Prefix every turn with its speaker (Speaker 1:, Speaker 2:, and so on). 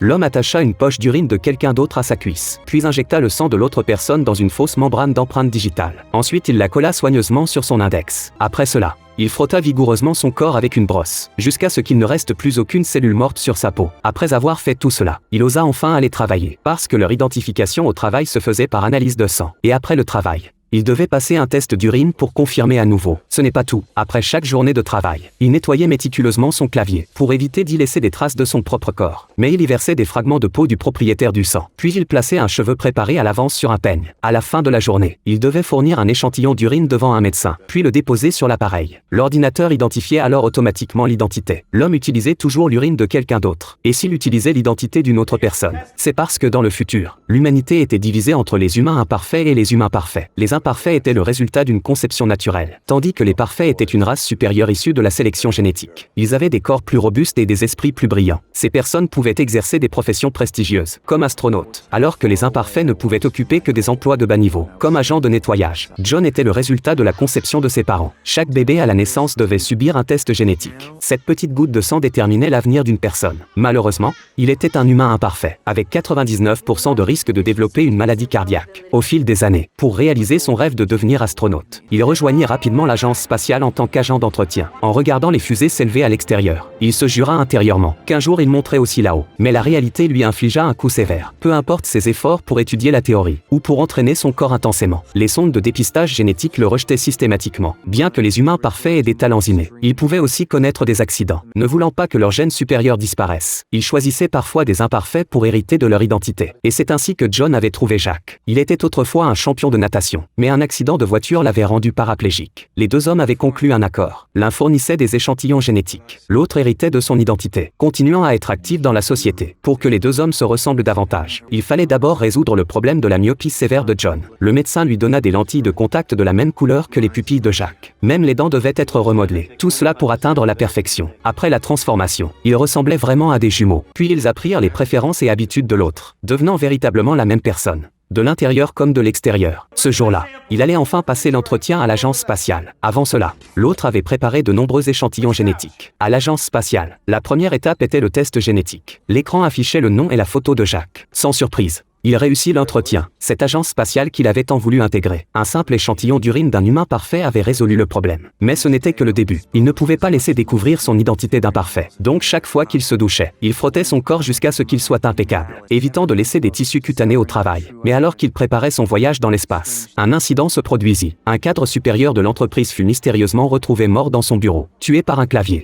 Speaker 1: L'homme attacha une poche d'urine de quelqu'un d'autre à sa cuisse, puis injecta le sang de l'autre personne dans une fausse membrane d'empreinte digitale. Ensuite il la colla soigneusement sur son index. Après cela, il frotta vigoureusement son corps avec une brosse, jusqu'à ce qu'il ne reste plus aucune cellule morte sur sa peau. Après avoir fait tout cela, il osa enfin aller travailler, parce que leur identification au travail se faisait par analyse de sang. Et après le travail, il devait passer un test d'urine pour confirmer à nouveau. Ce n'est pas tout. Après chaque journée de travail, il nettoyait méticuleusement son clavier, pour éviter d'y laisser des traces de son propre corps. Mais il y versait des fragments de peau du propriétaire du sang. Puis il plaçait un cheveu préparé à l'avance sur un peigne. À la fin de la journée, il devait fournir un échantillon d'urine devant un médecin, puis le déposer sur l'appareil. L'ordinateur identifiait alors automatiquement l'identité. L'homme utilisait toujours l'urine de quelqu'un d'autre. Et s'il utilisait l'identité d'une autre personne, c'est parce que dans le futur, l'humanité était divisée entre les humains imparfaits et les humains parfaits. Les imparfaits étaient le résultat d'une conception naturelle, tandis que les parfaits étaient une race supérieure issue de la sélection génétique. Ils avaient des corps plus robustes et des esprits plus brillants. Ces personnes pouvaient exercer des professions prestigieuses, comme astronautes, alors que les imparfaits ne pouvaient occuper que des emplois de bas niveau, comme agents de nettoyage. John était le résultat de la conception de ses parents. Chaque bébé à la naissance devait subir un test génétique. Cette petite goutte de sang déterminait l'avenir d'une personne. Malheureusement, il était un humain imparfait, avec 99% de risque de développer une maladie cardiaque. Au fil des années, pour réaliser son rêve de devenir astronaute, il rejoignit rapidement l'agence spatiale en tant qu'agent d'entretien. En regardant les fusées s'élever à l'extérieur, il se jura intérieurement qu'un jour il monterait aussi là-haut. Mais la réalité lui infligea un coup sévère. Peu importe ses efforts pour étudier la théorie, ou pour entraîner son corps intensément, les sondes de dépistage génétique le rejetaient systématiquement. Bien que les humains parfaits aient des talents innés, ils pouvaient aussi connaître des accidents. Ne voulant pas que leurs gènes supérieurs disparaissent, ils choisissaient parfois des imparfaits pour hériter de leur identité. Et c'est ainsi que John avait trouvé Jack. Il était autrefois un champion de natation, mais un accident de voiture l'avait rendu paraplégique. Les deux hommes avaient conclu un accord. L'un fournissait des échantillons génétiques, l'autre héritait de son identité, continuant à être actif dans la société. Pour que les deux hommes se ressemblent davantage, il fallait d'abord résoudre le problème de la myopie sévère de John. Le médecin lui donna des lentilles de contact de la même couleur que les pupilles de Jack. Même les dents devaient être remodelées. Tout cela pour atteindre la perfection. Après la transformation, ils ressemblaient vraiment à des jumeaux. Puis ils apprirent les préférences et habitudes de l'autre, devenant véritablement la même personne, de l'intérieur comme de l'extérieur. Ce jour-là, il allait enfin passer l'entretien à l'agence spatiale. Avant cela, l'autre avait préparé de nombreux échantillons génétiques. À l'agence spatiale, la première étape était le test génétique. L'écran affichait le nom et la photo de Jack. Sans surprise, il réussit l'entretien. Cette agence spatiale qu'il avait tant voulu intégrer. Un simple échantillon d'urine d'un humain parfait avait résolu le problème. Mais ce n'était que le début. Il ne pouvait pas laisser découvrir son identité d'imparfait. Donc chaque fois qu'il se douchait, il frottait son corps jusqu'à ce qu'il soit impeccable, évitant de laisser des tissus cutanés au travail. Mais alors qu'il préparait son voyage dans l'espace, un incident se produisit. Un cadre supérieur de l'entreprise fut mystérieusement retrouvé mort dans son bureau, tué par un clavier.